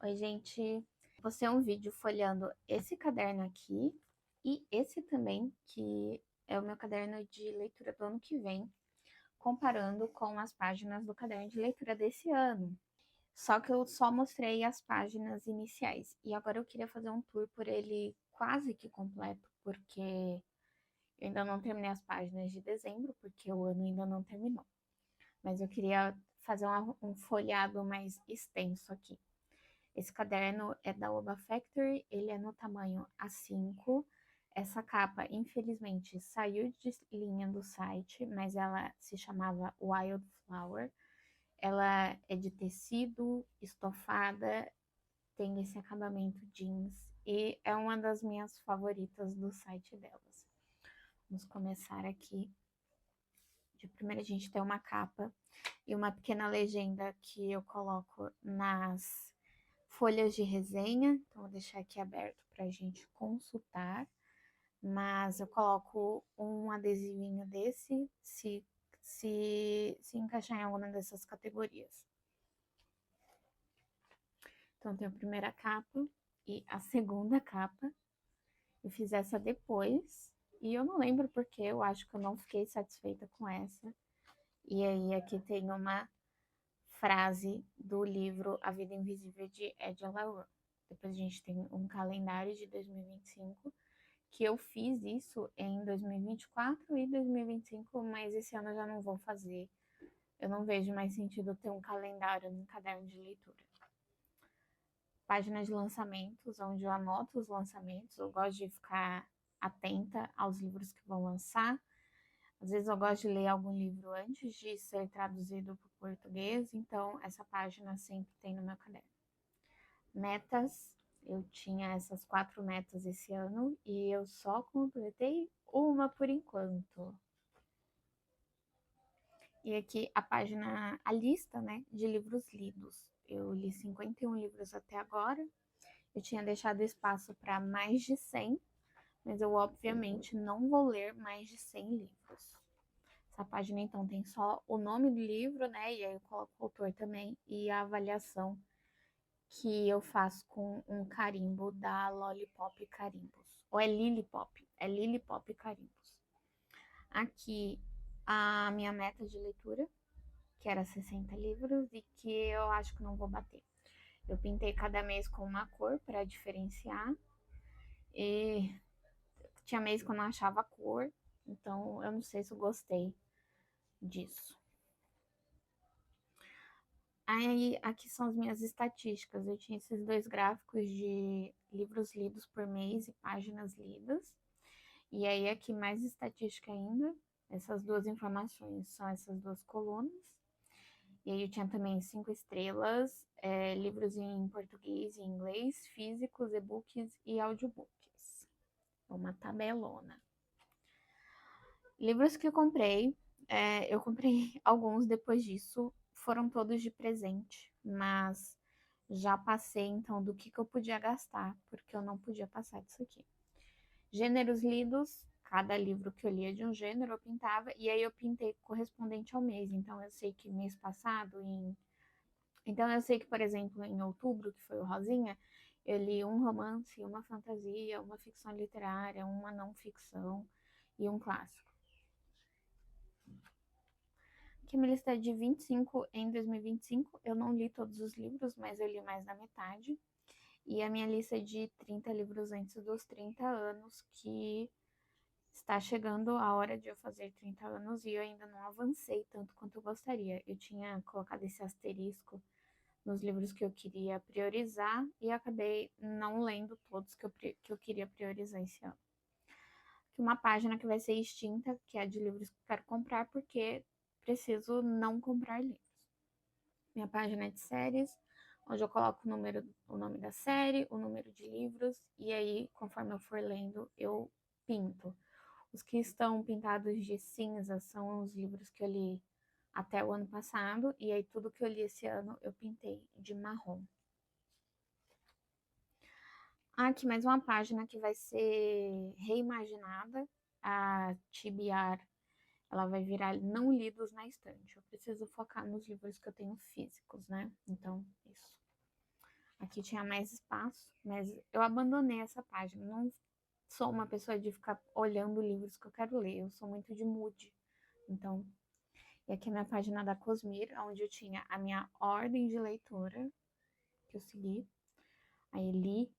Oi, gente. Vou ser um vídeo folheando esse caderno aqui e esse também, que é o meu caderno de leitura do ano que vem, comparando com as páginas do caderno de leitura desse ano. Só que eu só mostrei as páginas iniciais. E agora eu queria fazer um tour por ele quase que completo, porque eu ainda não terminei as páginas de dezembro, porque o ano ainda não terminou. Mas eu queria fazer um folheado mais extenso aqui. Esse caderno é da Oba Factory, ele é no tamanho A5. Essa capa, infelizmente, saiu de linha do site, mas ela se chamava Wildflower. Ela é de tecido, estofada, tem esse acabamento jeans e é uma das minhas favoritas do site delas. Vamos começar aqui. De primeiro a gente tem uma capa e uma pequena legenda que eu coloco nas folhas de resenha, então vou deixar aqui aberto para a gente consultar, mas eu coloco um adesivinho desse se encaixar em alguma dessas categorias. Então tem a primeira capa e a segunda capa, eu fiz essa depois, e eu não lembro porque eu acho que eu não fiquei satisfeita com essa. E aí aqui tem uma frase do livro A Vida Invisível de Ed LaRue. Depois a gente tem um calendário de 2025, que eu fiz isso em 2024 e 2025, mas esse ano eu já não vou fazer. Eu não vejo mais sentido ter um calendário no caderno de leitura. Páginas de lançamentos, onde eu anoto os lançamentos. Eu gosto de ficar atenta aos livros que vão lançar. Às vezes eu gosto de ler algum livro antes de ser traduzido para o português, então essa página sempre tem no meu caderno. Metas, eu tinha essas 4 metas esse ano e eu só completei uma por enquanto. E aqui a página, a lista, né, de livros lidos. Eu li 51 livros até agora. Eu tinha deixado espaço para mais de 100, mas eu obviamente não vou ler mais de 100 livros. Essa página então tem só o nome do livro, né? E aí eu coloco o autor também e a avaliação que eu faço com um carimbo da Lollipop Carimbos. Ou é Lilipop? É Lilipop Carimbos. Aqui a minha meta de leitura, que era 60 livros e que eu acho que não vou bater. Eu pintei cada mês com uma cor para diferenciar e tinha mês que eu não achava cor, então eu não sei se eu gostei disso. Aí, aqui são as minhas estatísticas. Eu tinha esses dois gráficos de livros lidos por mês e páginas lidas. E aí, aqui mais estatística ainda. Essas duas informações são essas duas colunas. E aí, eu tinha também 5 estrelas, livros em português e inglês, físicos, e-books e audiobooks. Uma tabelona. Livros que eu comprei alguns depois disso, foram todos de presente, mas já passei então do que eu podia gastar, porque eu não podia passar disso aqui. Gêneros lidos, cada livro que eu lia de um gênero eu pintava, e aí eu pintei correspondente ao mês, então eu sei que mês passado, então eu sei que, por exemplo, em outubro, que foi o Rosinha, eu li um romance, uma fantasia, uma ficção literária, uma não ficção e um clássico. Que a minha lista é de 25 em 2025. Eu não li todos os livros, mas eu li mais da metade. E a minha lista é de 30 livros antes dos 30 anos, que está chegando a hora de eu fazer 30 anos e eu ainda não avancei tanto quanto eu gostaria. Eu tinha colocado esse asterisco nos livros que eu queria priorizar e acabei não lendo todos que eu queria priorizar esse ano. Uma página que vai ser extinta, que é a de livros que eu quero comprar, porque preciso não comprar livros. Minha página é de séries, onde eu coloco o nome da série, o número de livros, e aí, conforme eu for lendo, eu pinto. Os que estão pintados de cinza são os livros que eu li até o ano passado, e aí tudo que eu li esse ano eu pintei de marrom. Aqui mais uma página que vai ser reimaginada, a TBR. Ela vai virar não lidos na estante. Eu preciso focar nos livros que eu tenho físicos, né? Então, isso. Aqui tinha mais espaço, mas eu abandonei essa página. Não sou uma pessoa de ficar olhando livros que eu quero ler, eu sou muito de mood. Então, e aqui é a minha página da Cosmir, onde eu tinha a minha ordem de leitura, que eu segui. Aí li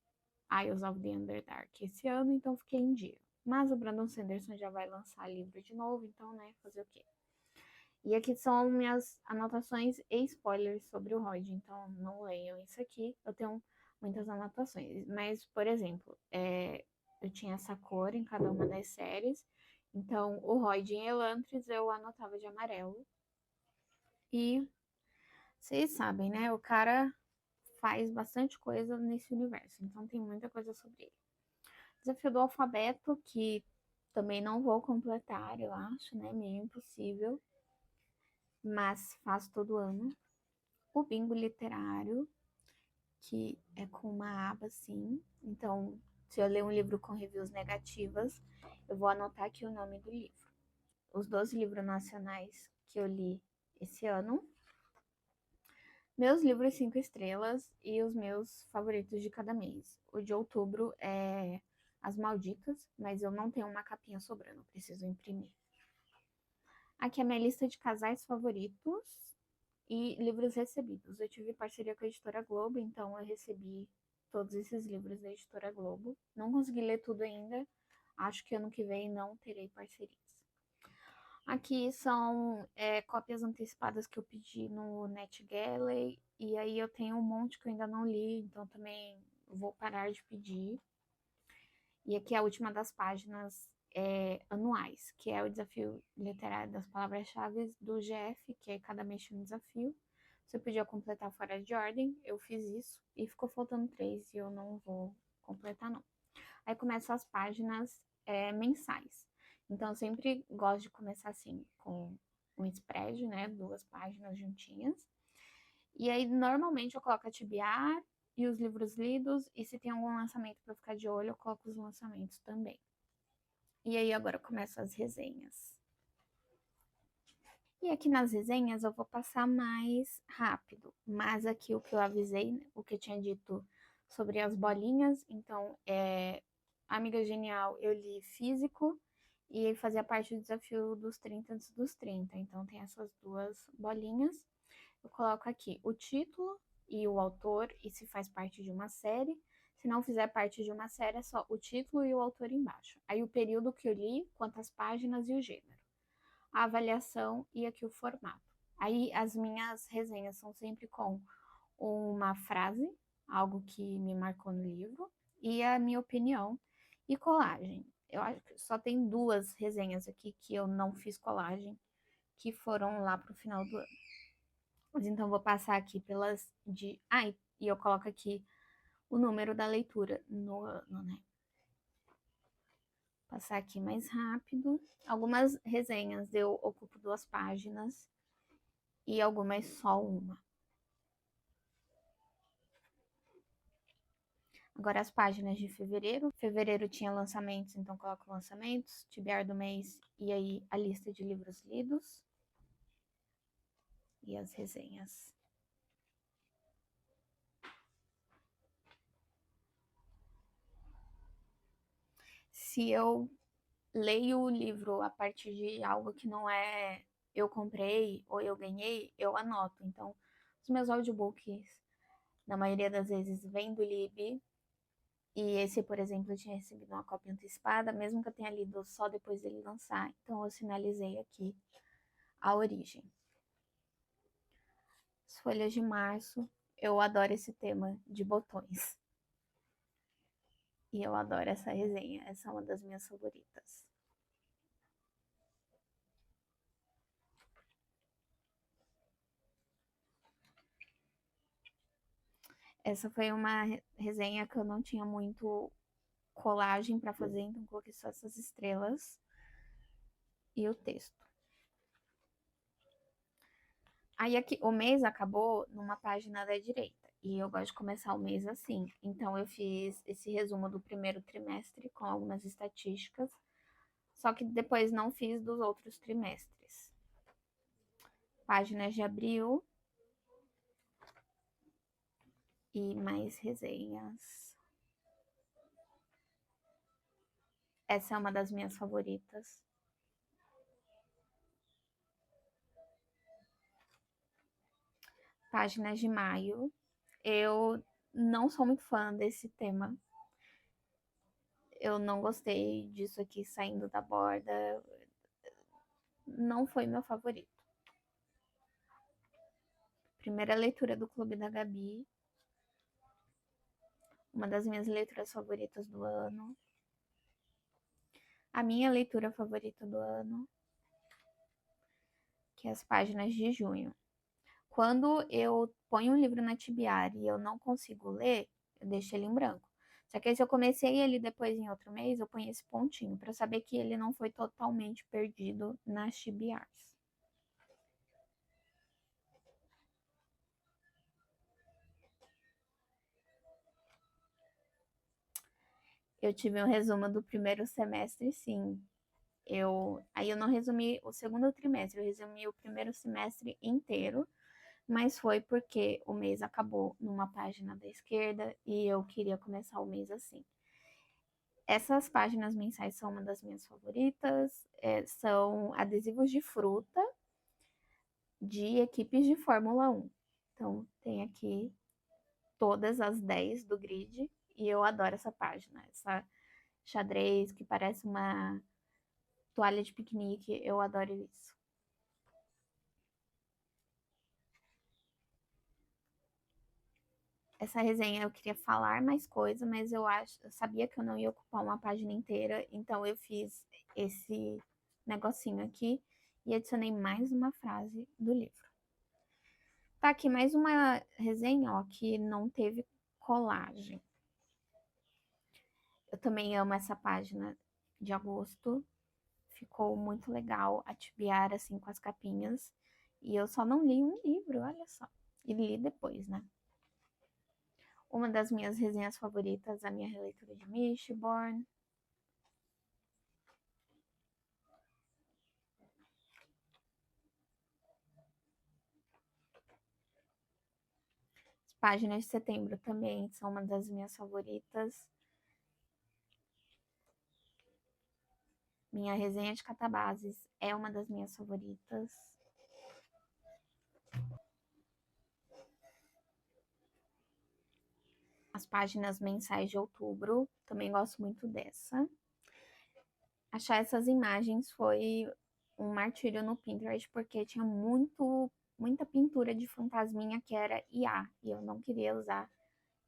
Isles of the Underdark esse ano, então fiquei em dia. Mas o Brandon Sanderson já vai lançar livro de novo, então, né, fazer o quê? E aqui são minhas anotações e spoilers sobre o Rod, então não leiam isso aqui. Eu tenho muitas anotações, mas, por exemplo, eu tinha essa cor em cada uma das séries, então o Rod em Elantris eu anotava de amarelo. E vocês sabem, né? O cara faz bastante coisa nesse universo, então tem muita coisa sobre ele. Desafio do alfabeto, que também não vou completar, eu acho, né? Meio impossível, mas faço todo ano. O bingo literário, que é com uma aba assim. Então, se eu ler um livro com reviews negativas, eu vou anotar aqui o nome do livro. Os 12 livros nacionais que eu li esse ano. Meus livros 5 estrelas e os meus favoritos de cada mês. O de outubro é As Malditas, mas eu não tenho uma capinha sobrando, preciso imprimir. Aqui é a minha lista de casais favoritos e livros recebidos. Eu tive parceria com a Editora Globo, então eu recebi todos esses livros da Editora Globo. Não consegui ler tudo ainda. Acho que ano que vem não terei parcerias. Aqui são cópias antecipadas que eu pedi no NetGalley. E aí eu tenho um monte que eu ainda não li, então também vou parar de pedir. E aqui é a última das páginas anuais, que é o desafio literário das palavras-chave do GF, que é cada mês tinha um desafio. Você podia completar fora de ordem, eu fiz isso e ficou faltando 3 e eu não vou completar não. Aí começam as páginas mensais. Então eu sempre gosto de começar assim, com um spread, né, 2 páginas juntinhas. E aí normalmente eu coloco a TBR e os livros lidos, e se tem algum lançamento para ficar de olho, eu coloco os lançamentos também. E aí agora começam as resenhas. E aqui nas resenhas eu vou passar mais rápido, mas aqui o que eu avisei, né, o que eu tinha dito sobre as bolinhas, então Amiga Genial eu li físico e fazia parte do desafio dos 30 antes dos 30, então tem essas 2 bolinhas. Eu coloco aqui o título e o autor e se faz parte de uma série. Se não fizer parte de uma série, é só o título e o autor embaixo. Aí o período que eu li, quantas páginas e o gênero. A avaliação e aqui o formato. Aí as minhas resenhas são sempre com uma frase, algo que me marcou no livro, e a minha opinião e colagem. Eu acho que só tem 2 resenhas aqui que eu não fiz colagem, que foram lá pro final do ano. Mas então vou passar aqui pelas de. E eu coloco aqui o número da leitura no ano, né? Passar aqui mais rápido. Algumas resenhas eu ocupo 2 páginas e algumas só uma. Agora as páginas de fevereiro. Fevereiro tinha lançamentos, então coloco lançamentos, TBR do mês e aí a lista de livros lidos e as resenhas. Se eu leio o livro a partir de algo que não é eu comprei ou eu ganhei, eu anoto. Então, os meus audiobooks, na maioria das vezes, vêm do Lib. E esse, por exemplo, eu tinha recebido uma cópia antecipada, mesmo que eu tenha lido só depois dele lançar. Então, eu sinalizei aqui a origem. As folhas de março, eu adoro esse tema de botões. E eu adoro essa resenha, essa é uma das minhas favoritas. Essa foi uma resenha que eu não tinha muito colagem para fazer, então coloquei só essas estrelas e o texto. Aí aqui, o mês acabou numa página da direita, e eu gosto de começar o mês assim. Então eu fiz esse resumo do primeiro trimestre com algumas estatísticas, só que depois não fiz dos outros trimestres. Páginas de abril. E mais resenhas. Essa é uma das minhas favoritas. Páginas de Maio. Eu não sou muito fã desse tema. Eu não gostei disso aqui saindo da borda. Não foi meu favorito. Primeira leitura do Clube da Gabi. Uma das minhas leituras favoritas do ano. A minha leitura favorita do ano, que é as páginas de junho. Quando eu ponho um livro na Tibiara e eu não consigo ler, eu deixo ele em branco. Só que aí, se eu comecei ele depois em outro mês, eu ponho esse pontinho para saber que ele não foi totalmente perdido nas Tibiares. Eu tive um resumo do primeiro semestre, sim. Aí eu não resumi o segundo trimestre, eu resumi o primeiro semestre inteiro, mas foi porque o mês acabou numa página da esquerda e eu queria começar o mês assim. Essas páginas mensais são uma das minhas favoritas, são adesivos de fruta de equipes de Fórmula 1. Então, tem aqui todas as 10 do grid e eu adoro essa página, essa xadrez que parece uma toalha de piquenique, eu adoro isso. Essa resenha eu queria falar mais coisa, mas eu sabia que eu não ia ocupar uma página inteira, então eu fiz esse negocinho aqui e adicionei mais uma frase do livro. Tá aqui mais uma resenha, ó, que não teve colagem. Eu também amo essa página de agosto. Ficou muito legal a tibiara, assim, com as capinhas. E eu só não li um livro, olha só. E li depois, né? Uma das minhas resenhas favoritas, a minha releitura de Mistborn. As páginas de setembro também são uma das minhas favoritas. Minha resenha de Catabases é uma das minhas favoritas. As páginas mensais de outubro, também gosto muito dessa. Achar essas imagens foi um martírio no Pinterest, porque tinha muita pintura de fantasminha que era IA, e eu não queria usar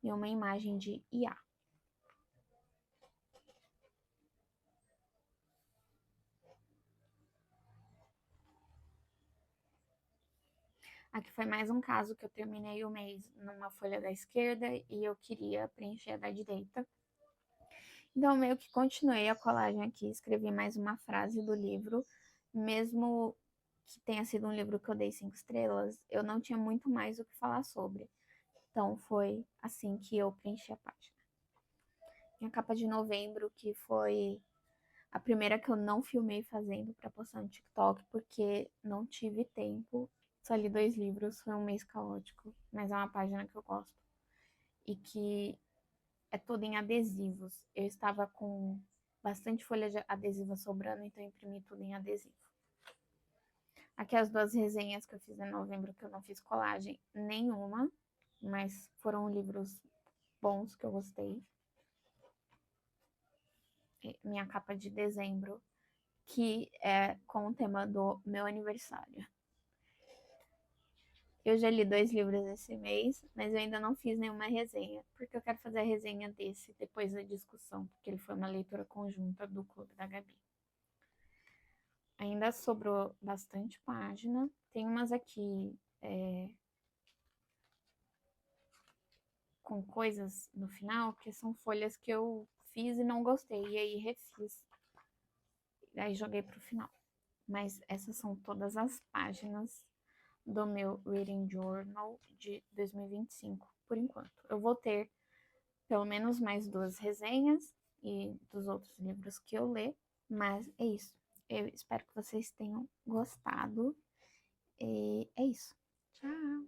nenhuma imagem de IA. Aqui foi mais um caso que eu terminei o mês numa folha da esquerda e eu queria preencher a da direita. Então, meio que continuei a colagem aqui, escrevi mais uma frase do livro, mesmo que tenha sido um livro que eu dei 5 estrelas, eu não tinha muito mais o que falar sobre. Então, foi assim que eu preenchi a página. Minha capa de novembro, que foi a primeira que eu não filmei fazendo para postar no TikTok, porque não tive tempo. Só li 2 livros, foi um mês caótico, mas é uma página que eu gosto. E que é toda em adesivos. Eu estava com bastante folha de adesiva sobrando, então eu imprimi tudo em adesivo. Aqui as 2 resenhas que eu fiz em novembro, que eu não fiz colagem nenhuma, mas foram livros bons que eu gostei. Minha capa de dezembro, que é com o tema do meu aniversário. Eu já li 2 livros esse mês, mas eu ainda não fiz nenhuma resenha, porque eu quero fazer a resenha desse depois da discussão, porque ele foi uma leitura conjunta do Clube da Gabi. Ainda sobrou bastante página. Tem umas aqui com coisas no final, que são folhas que eu fiz e não gostei, e aí refiz. E aí joguei pro final. Mas essas são todas as páginas do meu Reading Journal de 2025, por enquanto. Eu vou ter pelo menos mais 2 resenhas e dos outros livros que eu ler, mas é isso. Eu espero que vocês tenham gostado. E é isso. Tchau!